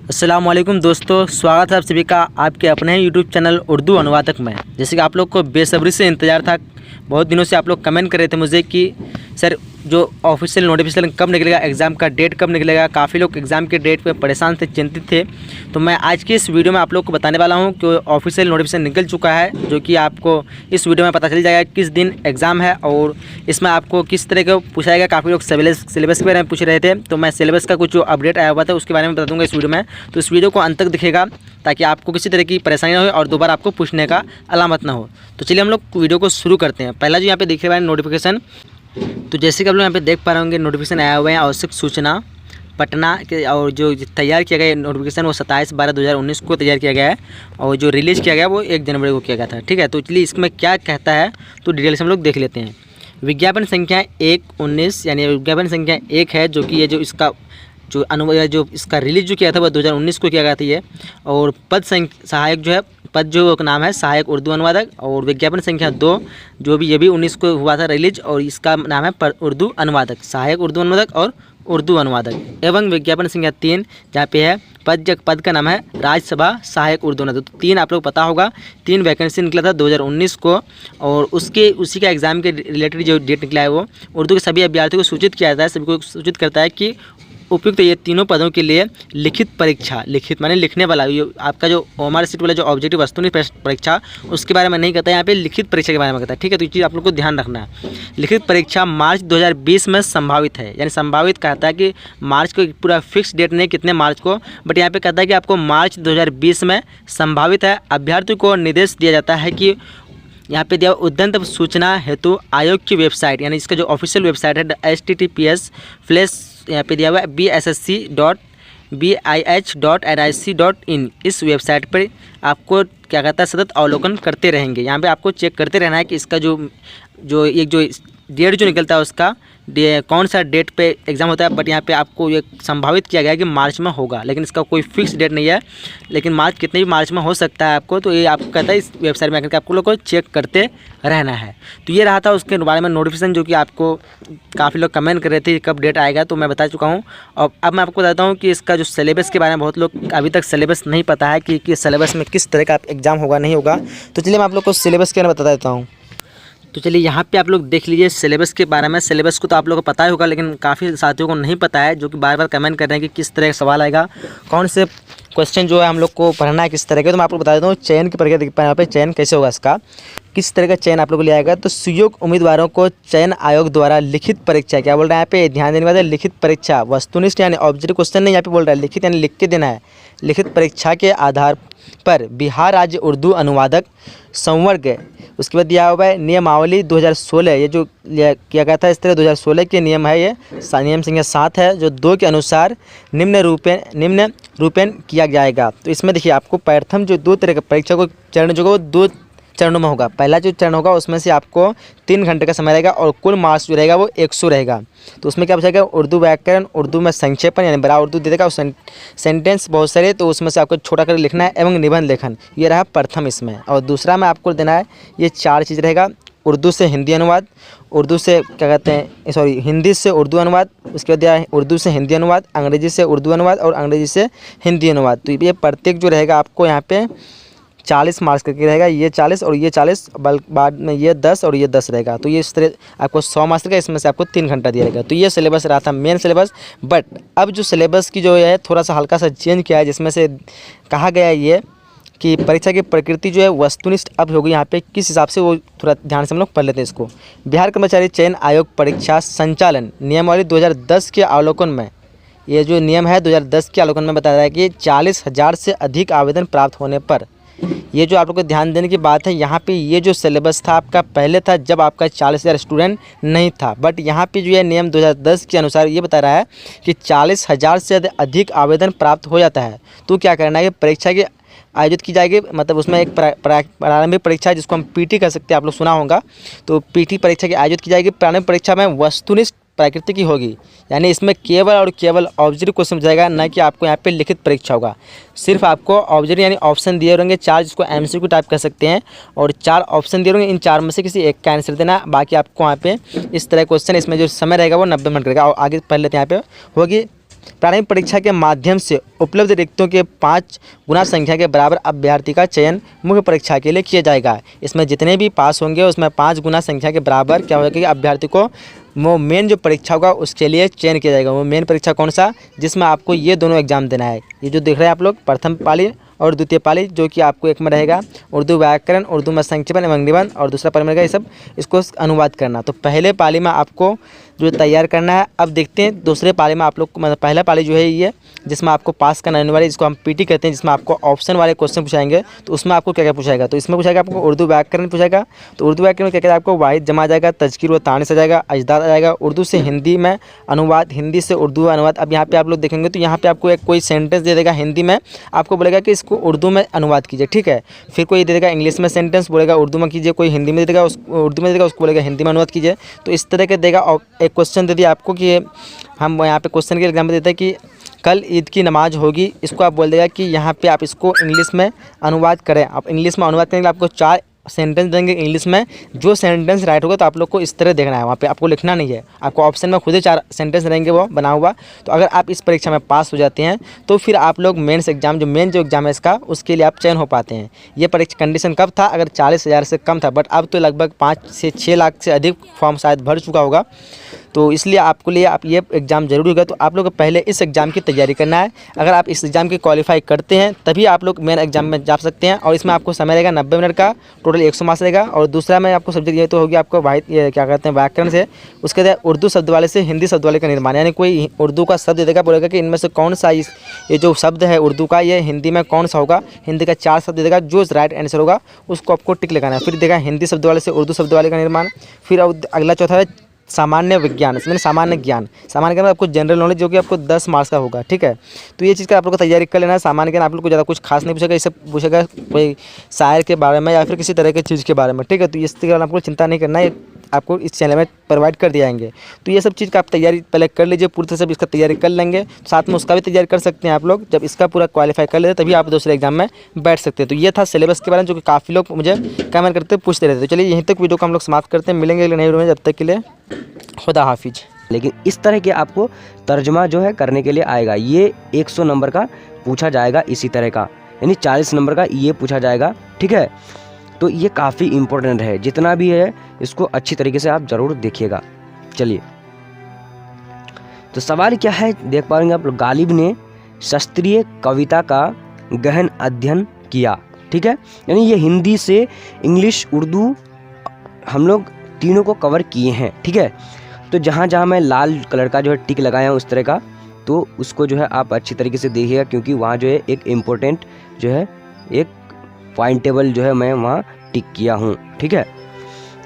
अस्सलाम वालेकुम दोस्तों, स्वागत है आप सभी का आपके अपने ही यूट्यूब चैनल उर्दू अनुवादक में। जैसे कि आप लोग को बेसब्री से इंतज़ार था, बहुत दिनों से आप लोग कमेंट कर रहे थे मुझे कि सर जो ऑफिशियल नोटिफिकेशन कब निकलेगा, एग्ज़ाम का डेट कब निकलेगा। काफ़ी लोग एग्ज़ाम के डेट पे परेशान थे, चिंतित थे। तो मैं आज की इस वीडियो में आप लोग को बताने वाला हूं कि ऑफिशियल नोटिफिकेशन निकल चुका है, जो कि आपको इस वीडियो में पता चल जाएगा किस दिन एग्ज़ाम है और इसमें आपको किस तरह का पूछा जाएगा। काफ़ी लोग सिलेबस के बारे में पूछ रहे थे, तो मैं सिलेबस का कुछ जो अपडेट आया हुआ था उसके बारे में बता दूँगा इस वीडियो में। तो इस वीडियो को अंत तक दिखेगा ताकि आपको किसी तरह की परेशानी ना हो और दोबारा आपको पूछने का अलामत ना हो। तो चलिए हम लोग वीडियो को शुरू करते हैं। पहला जो यहाँ पे देख रहे हैं नोटिफिकेशन, तो जैसे कि आप लोग यहाँ पे देख पा रहे होंगे नोटिफिकेशन आया हुआ है आवश्यक सूचना पटना के, और जो तैयार किया गया नोटिफिकेशन वो 27/12/2019 को तैयार किया गया है और जो रिलीज़ किया गया वो 1 जनवरी को किया गया था। ठीक है, तो चलिए इसमें क्या कहता है तो डिटेल से हम लोग देख लेते हैं। विज्ञापन संख्या 1/19 यानी विज्ञापन संख्या 1 है, जो कि ये जो इसका जो इसका रिलीज जो किया था वो 2019 को किया गया था ये। और पद सहायक जो है, पद जो नाम है सहायक उर्दू अनुवादक। और विज्ञापन संख्या 2 जो भी ये भी 19 को हुआ था रिलीज, और इसका नाम है उर्दू अनुवादक, सहायक उर्दू अनुवादक और उर्दू अनुवादक। एवं विज्ञापन संख्या 3 जहाँ पे है पद का नाम है राज्यसभा सहायक उर्दू अनुवादक। तो 3 आप लोग पता होगा 3 वैकेंसी निकला था 2019 को, और उसी का एग्ज़ाम के रिलेटेड जो डेट निकला है वो उर्दू के सभी अभ्यर्थियों को सूचित किया जाता है, सभी को सूचित करता है कि उपयुक्त ये तीनों पदों के लिए लिखित परीक्षा, लिखित माने लिखने वाला, ये आपका जो ओएमआर शीट वाला जो ऑब्जेक्टिव वस्तुनिष्ठ परीक्षा उसके बारे में नहीं कहता है, यहाँ पे लिखित परीक्षा के बारे में कहता है। ठीक है, तो ये चीज़ आप लोग को ध्यान रखना है। लिखित परीक्षा मार्च 2020 में संभावित है, यानी संभावित कहता है कि मार्च को पूरा फिक्स डेट नहीं कितने मार्च को, बट यहाँ पे कहता है कि आपको मार्च 2020 में संभावित है। अभ्यर्थियों को निर्देश दिया जाता है कि यहाँ पे दिया उद्यंत सूचना हेतु आयोग की वेबसाइट, यानी इसका जो ऑफिशियल वेबसाइट है https यहाँ पे दिया हुआ है bssc.bih.nic.in, इस वेबसाइट पर आपको क्या कहता है सतत अवलोकन करते रहेंगे। यहाँ पे आपको चेक करते रहना है कि इसका जो डेट जो निकलता है उसका कौन सा डेट पे एग्ज़ाम होता है। बट यहाँ पे आपको ये संभावित किया गया है कि मार्च में होगा, लेकिन इसका कोई फिक्स डेट नहीं है, लेकिन मार्च कितने भी मार्च में हो सकता है आपको। तो ये आपको कहता है इस वेबसाइट में आकर आपको लोग को चेक करते रहना है। तो ये रहा था उसके बारे में नोटिफिकेशन, जो कि आपको काफ़ी लोग कमेंट कर रहे थे कब डेट आएगा, तो मैं बता चुका हूँ। और अब मैं आपको बताता हूँ कि इसका जो सिलेबस के बारे में बहुत लोग अभी तक सिलेबस नहीं पता है कि सिलेबस में किस तरह का एग्ज़ाम होगा नहीं होगा। तो चलिए मैं आप लोग को सिलेबस के बारे में बता देता हूँ। तो चलिए यहाँ पे आप लोग देख लीजिए सिलेबस के बारे में। सिलेबस को तो आप लोगों को पता ही होगा, लेकिन काफ़ी साथियों को नहीं पता है, जो कि बार बार कमेंट कर रहे हैं कि किस तरह का सवाल आएगा, कौन से क्वेश्चन जो है हम लोग को पढ़ना है किस तरह के। तो मैं आपको बता देता हूँ चयन की प्रक्रिया, देख पाए यहाँ पे चयन कैसे होगा, इसका किस तरह का चयन आप लोग को लिया जाएगा। तो सुयोग्य उम्मीदवारों को चयन आयोग द्वारा लिखित परीक्षा, क्या बोल रहा है यहाँ पे ध्यान देने वाला, लिखित परीक्षा वस्तुनिष्ठ यानी ऑब्जेक्टिव क्वेश्चन नहीं, यहाँ पे बोल रहा है लिखित यानी लिख के देना है। लिखित परीक्षा के आधार पर बिहार राज्य उर्दू अनुवादक संवर्ग, उसके बाद दिया हुआ है नियमावली 2016, ये जो किया गया था इस तरह 2016 के नियम है, ये नियम संख्या 7 है, जो 2 के अनुसार निम्न रूपेण किया जाएगा। तो इसमें देखिए आपको प्रथम जो 2 तरह का परीक्षा को चरण जो 2 चरणों में होगा। पहला जो चरण होगा उसमें से आपको 3 घंटे का समय रहेगा और कुल मार्क्स जो रहेगा वो 100 रहेगा। तो उसमें क्या बचेगा, उर्दू व्याकरण, उर्दू में संक्षेपण यानी बड़ा उर्दू दे देगा, और सेंटेंस बहुत सारे, तो उसमें से आपको छोटा कर लिखना है, एवं निबंध लेखन, ये रहा प्रथम इसमें। और दूसरा में आपको देना है ये 4 चीज़ रहेगा, उर्दू से हिंदी अनुवाद, उर्दू से क्या कहते हैं हिंदी से उर्दू अनुवाद, उसके बाद दिया है उर्दू से हिंदी अनुवाद, अंग्रेजी से उर्दू अनुवाद और अंग्रेजी से हिंदी अनुवाद। तो ये प्रत्येक जो रहेगा आपको यहाँ पे 40 मार्क्स करके रहेगा, ये 40 और ये 40, बाद में ये 10 और ये 10 रहेगा। तो ये इस तरह आपको 100 मार्क्स का, इसमें से आपको 3 घंटा दिया रहेगा। तो ये सिलेबस रहा था मेन सिलेबस। बट अब जो सिलेबस की जो है थोड़ा सा हल्का सा चेंज किया है, जिसमें से कहा गया है ये कि परीक्षा की प्रकृति जो है वस्तुनिष्ठ अब होगी। यहाँ पे किस हिसाब से वो थोड़ा ध्यान से हम लोग पढ़ लेते हैं इसको। बिहार कर्मचारी चयन आयोग परीक्षा संचालन नियमावली 2010 के अवलोकन में, ये जो नियम है 2010 के अवलोकन में बताया है कि 40,000 से अधिक आवेदन प्राप्त होने पर, ये जो आप लोग को ध्यान देने की बात है, यहाँ पे ये जो सिलेबस था आपका पहले था जब आपका 40,000 स्टूडेंट नहीं था, बट यहाँ पे जो है नियम 2010 के अनुसार ये बता रहा है कि 40,000 से अधिक आवेदन प्राप्त हो जाता है। तो क्या करना है, परीक्षा की आयोजित की जाएगी, मतलब उसमें एक प्रारंभिक परीक्षा है जिसको हम पीटी कर सकते हैं, आप लोग सुना होगा। तो पीटी परीक्षा की आयोजित की जाएगी। प्रारंभिक परीक्षा में वस्तुनिष्ठ प्रकृति की होगी, यानी इसमें केवल और केवल ऑब्जेक्टिव क्वेश्चन जाएगा, ना कि आपको यहाँ पे लिखित परीक्षा होगा। सिर्फ आपको ऑब्जेक्टिव यानी ऑप्शन दिए रहेंगे 4, जिसको एमसीक्यू टाइप कर सकते हैं, और 4 ऑप्शन दिए रहेंगे, इन 4 में से किसी एक का आंसर देना। बाकी आपको यहाँ पे इस तरह क्वेश्चन, इसमें जो समय रहेगा वो 90 मिनट रहेगा। और आगे पढ़ लेते हैं, यहाँ पे होगी प्रारंभिक परीक्षा के माध्यम से उपलब्ध रिक्तों के 5 गुना संख्या के बराबर अभ्यर्थी का चयन मुख्य परीक्षा के लिए किया जाएगा। इसमें जितने भी पास होंगे उसमें 5 गुना संख्या के बराबर क्या होगा कि अभ्यर्थी को वो मेन जो परीक्षा होगा उसके लिए चयन किया जाएगा। वो मेन परीक्षा कौन सा, जिसमें आपको ये दोनों एग्जाम देना है। ये जो देख रहे हैं आप लोग, प्रथम पाली और द्वितीय पाली, जो कि आपको एक में रहेगा उर्दू व्याकरण, उर्दू में संक्षेपण एवं निबंध, और दूसरा पाली में रहेगा ये सब इसको अनुवाद करना। तो पहले पाली में आपको जो तैयार करना है। अब देखते हैं दूसरे पाली में आप लोग को, मतलब पहला पाली जो है ये जिसमें आपको पास करना होने वाली, जिसको हम पीटी कहते हैं, जिसमें आपको ऑप्शन वाले क्वेश्चन पूछाएंगे। तो उसमें आपको क्या क्या पूछाएगा, तो इसमें पूछाएगा आपको उर्दू व्याकरण पूछाएगा। तो उर्दू व्याकरण में क्या क्या आपको वाहिद जमा आ जाएगा, तज़कीर व तानीस आ जाएगा, अजदाद आ जाएगा, उर्दू से हिंदी में अनुवाद, हिंदी से उर्दू अनुवाद। अब यहाँ पे आप लोग देखेंगे तो यहाँ पे आपको एक कोई सेंटेंस दे देगा हिंदी में, आपको बोलेगा कि इसको उर्दू में अनुवाद कीजिए, ठीक है। फिर कोई दे देगा इंग्लिश में सेंटेंस, बोलेगा उर्दू में कीजिए, कोई हिंदी में दे देगा उसको उर्दू में दे देगा, उसको बोलेगा हिंदी में अनुवाद कीजिए। तो इस तरह के देगा। और एक क्वेश्चन दे दिया आपको कि हम यहाँ पे क्वेश्चन के एग्जाम्पल देते हैं कि कल ईद की नमाज होगी, इसको आप बोल देगा कि यहाँ पे आप इसको इंग्लिश में अनुवाद करें। आप इंग्लिश में अनुवाद करेंगे, आपको 4 सेंटेंस देंगे इंग्लिश में। जो सेंटेंस राइट होगा तो आप लोग को इस तरह देखना है, वहाँ पे आपको लिखना नहीं है, आपको ऑप्शन में खुद ही 4 सेंटेंस रहेंगे वो बना हुआ। तो अगर आप इस परीक्षा में पास हो जाते हैं तो फिर आप लोग मेंस एग्जाम जो एग्जाम है इसका, उसके लिए आप चयन हो पाते हैं। ये परीक्षा कंडीशन कब था, अगर 40,000 से कम था, बट अब तो लगभग 5 से 6 लाख से अधिक फॉर्म शायद भर चुका होगा। तो इसलिए आपको लिए आप ये एग्ज़ाम जरूरी होगा। तो आप लोग को पहले इस एग्ज़ाम की तैयारी करना है। अगर आप इस एग्ज़ाम की क्वालिफाई करते हैं तभी आप लोग मेन एग्जाम में जा सकते हैं। और इसमें आपको समय रहेगा 90 मिनट का, टोटल 100 मार्क्स रहेगा। और दूसरा में आपको सब्जेक्ट ये तो होगी आपको ये क्या कहते हैं व्याकरण से, उसके बाद उर्दू शब्द वाले से हिंदी शब्द वाले का निर्माण, यानी कोई उर्दू का शब्द देगा, बोलेगा कि इनमें से कौन सा ये जो शब्द है उर्दू का ये हिंदी में कौन सा होगा। हिंदी का 4 शब्द देगा, जो राइट आंसर होगा उसको आपको टिक लगाना है। फिर देगा हिंदी शब्द वाले से उर्दू शब्द वाले का निर्माण। फिर अगला चौथा है सामान्य विज्ञान, इसमें सामान्य ज्ञान में आपको जनरल नॉलेज जो कि आपको 10 मार्क्स का होगा, ठीक है। तो ये चीज़ का आप लोग को तैयारी कर लेना है। सामान्य ज्ञान आप लोग को ज़्यादा कुछ खास नहीं पूछेगा, ये सब पूछेगा कोई शायर के बारे में या फिर किसी तरह की चीज़ के बारे में, ठीक है। तो इसके बारे में आपको चिंता नहीं करना है, आपको इस चैनल में प्रोवाइड कर दिया जाएंगे। तो ये सब चीज़ का आप तैयारी पहले कर लीजिए, पूरी तरह से इसका तैयारी कर लेंगे, साथ में उसका भी तैयारी कर सकते हैं आप लोग। जब इसका पूरा क्वालिफाई कर लेते तभी आप दूसरे एग्जाम में बैठ सकते हैं। तो ये था सिलेबस के बारे में, जो कि काफ़ी लोग मुझे कमेंट करते पूछते रहते। तो चलिए यहीं तक वीडियो को हम लोग समाप्त करते हैं, मिलेंगे अगले नए वीडियो में, जब तक के लिए खुदा हाफिज। लेकिन इस तरह के आपको तर्जुमा जो है करने के लिए आएगा। ये 100 नंबर का पूछा जाएगा, इसी तरह का, यानी 40 नंबर का ये पूछा जाएगा, ठीक है। तो ये काफ़ी इम्पोर्टेंट है, जितना भी है इसको अच्छी तरीके से आप ज़रूर देखिएगा। चलिए, तो सवाल क्या है देख पाएंगे आप लोग। गालिब ने शास्त्रीय कविता का गहन अध्ययन किया, ठीक है। यानी ये हिंदी से इंग्लिश उर्दू हम लोग तीनों को कवर किए हैं, ठीक है। तो जहाँ जहाँ मैं लाल कलर का जो है टिक लगाया हूँ उस तरह का, तो उसको जो है आप अच्छी तरीके से देखिएगा, क्योंकि वहाँ जो है एक इम्पोर्टेंट जो है एक पॉइंटेबल जो है मैं वहाँ टिक किया हूँ, ठीक है।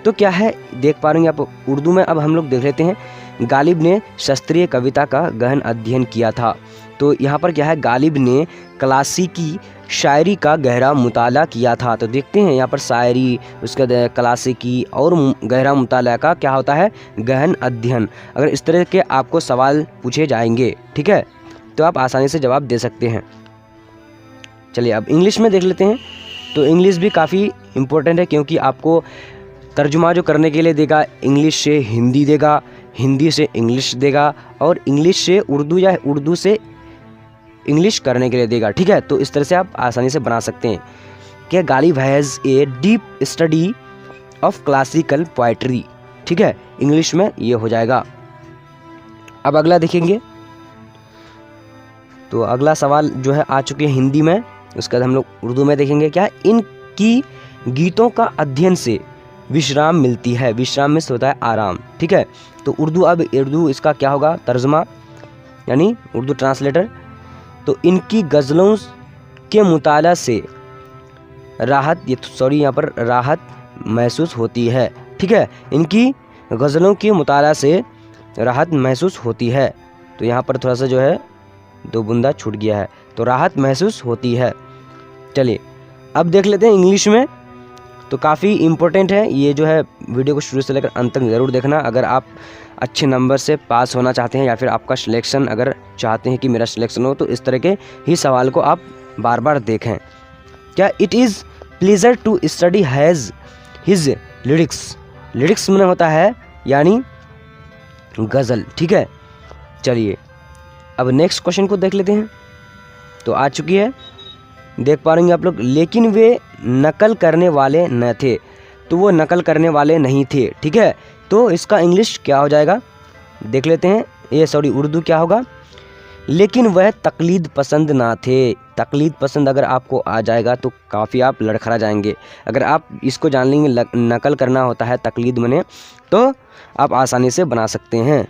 तो क्या है देख पा रहे हैं आप उर्दू में। अब हम लोग देख लेते हैं, गालिब ने शास्त्रीय कविता का गहन अध्ययन किया था। तो यहाँ पर क्या है, गालिब ने क्लासिकी शायरी का गहरा मुताला किया था। तो देखते हैं यहाँ पर शायरी, उसके बाद क्लासिकी और गहरा मुताला का क्या होता है, गहन अध्ययन। अगर इस तरह के आपको सवाल पूछे जाएंगे, ठीक है, तो आप आसानी से जवाब दे सकते हैं। चलिए अब इंग्लिश में देख लेते हैं। तो इंग्लिश भी काफ़ी इम्पोर्टेंट है, क्योंकि आपको तर्जुमा जो करने के लिए देगा, इंग्लिश से हिंदी देगा, हिंदी से इंग्लिश देगा, और इंग्लिश से उर्दू या उर्दू से इंग्लिश करने के लिए देगा, ठीक है। तो इस तरह से आप आसानी से बना सकते हैं कि Ghalib has a deep study of classical poetry, ठीक है, इंग्लिश में ये हो जाएगा। अब अगला देखेंगे। तो अगला सवाल जो है आ चुके हैं हिंदी में, उसके बाद हम लोग उर्दू में देखेंगे। क्या इनकी गीतों का अध्ययन से विश्राम मिलती है, विश्राम में से होता है आराम, ठीक है। तो उर्दू, अब उर्दू इसका क्या होगा, तर्जमा यानी उर्दू ट्रांसलेटर। तो इनकी गज़लों के मुताला से राहत, यहाँ पर राहत महसूस होती है, ठीक है। इनकी गज़लों के मुताला से राहत महसूस होती है। तो यहाँ पर थोड़ा सा जो है 2 बूंदा छूट गया है, तो राहत महसूस होती है। चलिए अब देख लेते हैं इंग्लिश में। तो काफ़ी इम्पोर्टेंट है ये जो है, वीडियो को शुरू से लेकर अंत तक ज़रूर देखना। अगर आप अच्छे नंबर से पास होना चाहते हैं, या फिर आपका सिलेक्शन अगर चाहते हैं कि मेरा सिलेक्शन हो, तो इस तरह के ही सवाल को आप बार बार देखें। क्या it is pleasure to study has his lyrics, lyrics में होता है यानी गज़ल, ठीक है। चलिए अब नेक्स्ट क्वेश्चन को देख लेते हैं। तो आ चुकी है, देख पा रहे आप लोग। लेकिन वे नकल करने वाले न थे, तो वो नकल करने वाले नहीं थे, ठीक है। तो इसका इंग्लिश क्या हो जाएगा देख लेते हैं, उर्दू क्या होगा। लेकिन वह तकलीद पसंद ना थे। तकलीद पसंद अगर आपको आ जाएगा तो काफ़ी आप लड़खड़ा जाएंगे। अगर आप इसको जान लेंगे नकल करना होता है तकलीद बने, तो आप आसानी से बना सकते हैं।